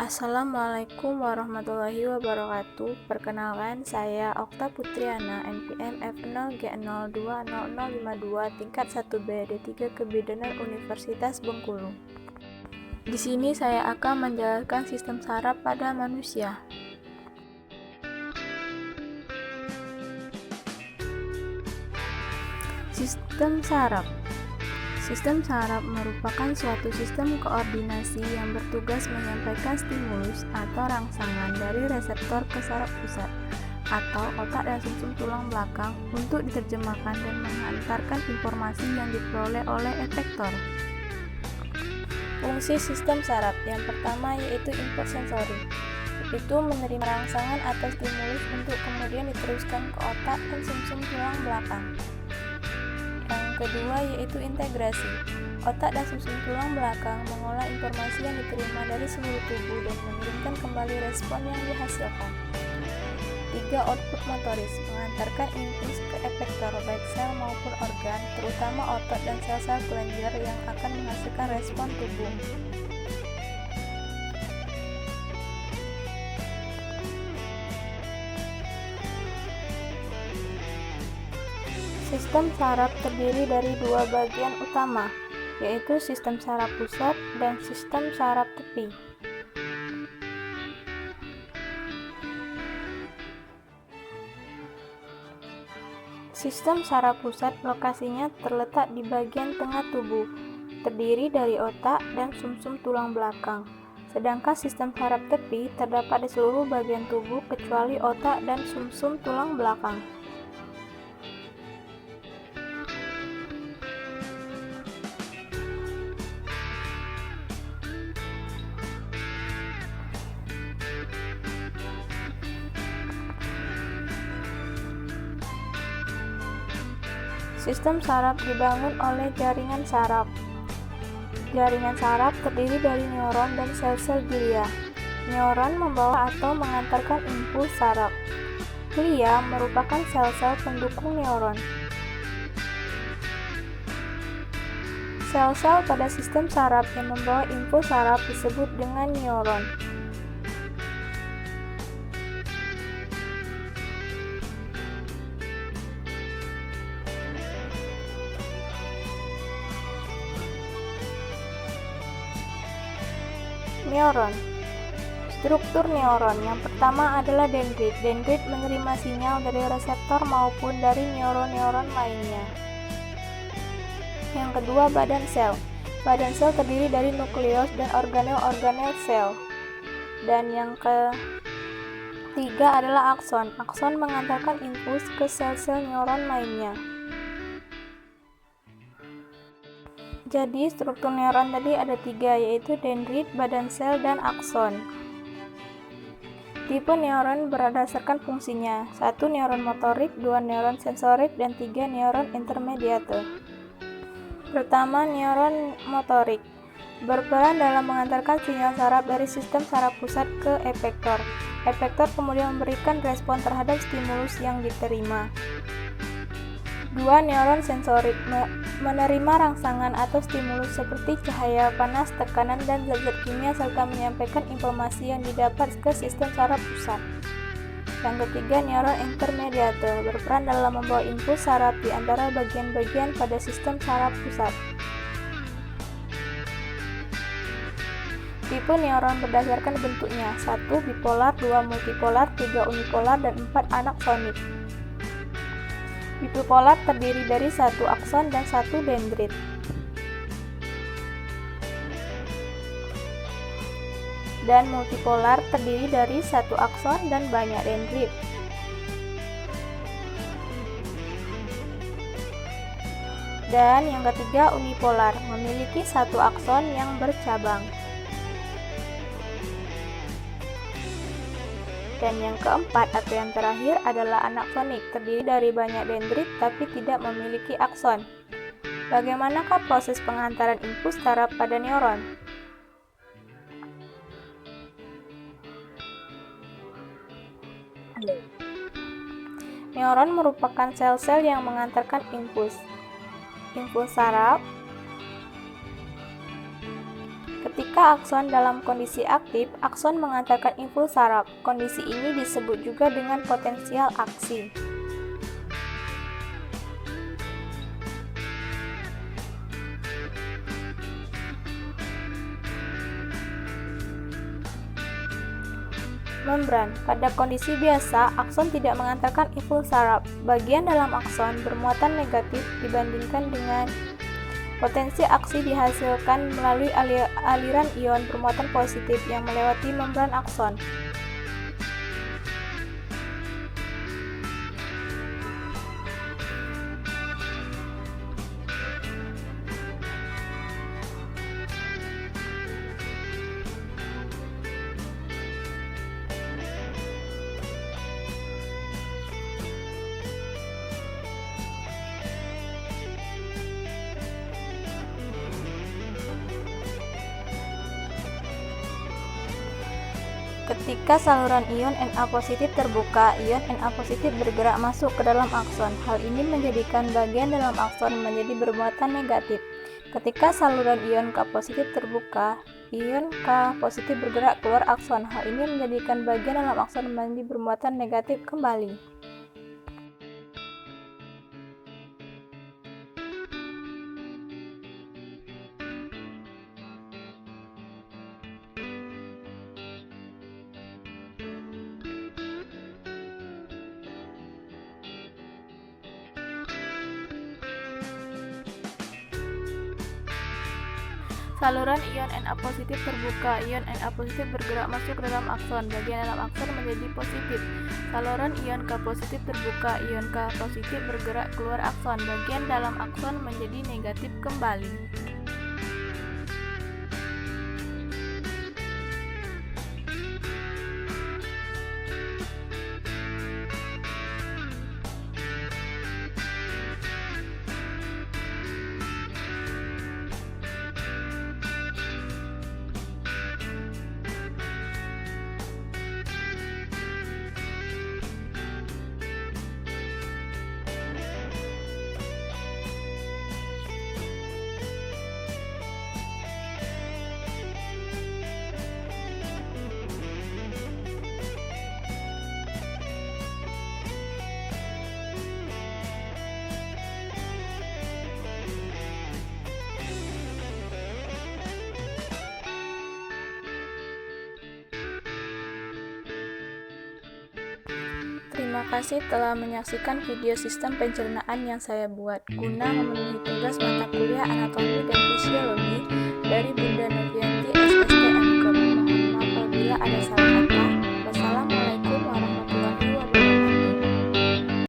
Assalamualaikum warahmatullahi wabarakatuh. Perkenalkan, saya Okta Putriana, NPM F0G020052, tingkat 1B, D3 Kebidanan Universitas Bengkulu. Di sini saya akan menjelaskan sistem saraf pada manusia. Sistem saraf merupakan suatu sistem koordinasi yang bertugas menyampaikan stimulus atau rangsangan dari reseptor ke saraf pusat atau otak dan sumsum tulang belakang untuk diterjemahkan dan mengantarkan informasi yang diperoleh oleh efektor. Fungsi sistem saraf yang pertama yaitu input sensori, yaitu menerima rangsangan atau stimulus untuk kemudian diteruskan ke otak dan sumsum tulang belakang. Yang kedua yaitu integrasi. Otak dan sumsum tulang belakang mengolah informasi yang diterima dari seluruh tubuh dan mengirimkan kembali respon yang dihasilkan. 3. Output motoris, mengantarkan impuls ke efektor baik sel maupun organ, terutama otot dan sel-sel kelenjar yang akan menghasilkan respon tubuh. Sistem saraf terdiri dari dua bagian utama, yaitu sistem saraf pusat dan sistem saraf tepi. Sistem saraf pusat lokasinya terletak di bagian tengah tubuh, terdiri dari otak dan sumsum tulang belakang. Sedangkan sistem saraf tepi terdapat di seluruh bagian tubuh kecuali otak dan sumsum tulang belakang. Sistem saraf dibangun oleh jaringan saraf. Jaringan saraf terdiri dari neuron dan sel-sel glia. Neuron membawa atau mengantarkan impuls saraf. Glia merupakan sel-sel pendukung neuron. Sel-sel pada sistem saraf yang membawa impuls saraf disebut dengan neuron. Neuron. Struktur neuron yang pertama adalah dendrit. Dendrit menerima sinyal dari reseptor maupun dari neuron-neuron lainnya. Yang kedua, badan sel. Badan sel terdiri dari nukleus dan organel-organel sel. Dan yang ketiga adalah akson. Akson mengantarkan impuls ke sel-sel neuron lainnya. Jadi struktur neuron tadi ada 3, yaitu dendrit, badan sel, dan akson. Tipe neuron berdasarkan fungsinya. 1. Neuron motorik, 2. Neuron sensorik, dan 3. Neuron intermediate. Pertama, neuron motorik berperan dalam mengantarkan sinyal saraf dari sistem saraf pusat ke efektor. Efektor kemudian memberikan respon terhadap stimulus yang diterima. 2. Neuron sensorik menerima rangsangan atau stimulus seperti cahaya, panas, tekanan, dan zat-zat kimia serta menyampaikan informasi yang didapat ke sistem saraf pusat. Yang ketiga, neuron intermediate berperan dalam membawa impuls saraf di antara bagian-bagian pada sistem saraf pusat. Tipe neuron berdasarkan bentuknya: 1. Bipolar, 2. Multipolar, 3. Unipolar, dan 4. Anaksonik. Bipolar terdiri dari 1 akson dan 1 dendrit. Dan multipolar terdiri dari 1 akson dan banyak dendrit. Dan yang ketiga, unipolar, memiliki 1 akson yang bercabang. Dan yang keempat atau yang terakhir adalah anaksonik, terdiri dari banyak dendrit tapi tidak memiliki akson. Bagaimanakah proses pengantaran impuls saraf pada neuron? Neuron merupakan sel-sel yang mengantarkan impuls saraf. Ketika Ketika akson dalam kondisi aktif, akson mengantarkan impuls saraf. Kondisi ini disebut juga dengan potensial aksi. Membran. Pada kondisi biasa, akson tidak mengantarkan impuls saraf. Bagian dalam akson bermuatan negatif dibandingkan dengan potensi aksi dihasilkan melalui aliran ion bermuatan positif yang melewati membran akson. Ketika saluran ion Na positif terbuka, ion Na positif bergerak masuk ke dalam akson. Hal ini menjadikan bagian dalam akson menjadi bermuatan negatif. Ketika saluran ion K positif terbuka, ion K positif bergerak keluar akson. Hal ini menjadikan bagian dalam akson menjadi bermuatan negatif kembali. Saluran ion Na positif terbuka, ion Na positif bergerak masuk ke dalam akson. Bagian dalam akson menjadi positif. Saluran ion K positif terbuka, ion K positif bergerak keluar akson. Bagian dalam akson menjadi negatif kembali. Terima kasih telah menyaksikan video sistem pencernaan yang saya buat guna memenuhi tugas mata kuliah anatomi dan fisiologi dari Bunda Novianti SST MKM. Mohon maaf apabila ada salah.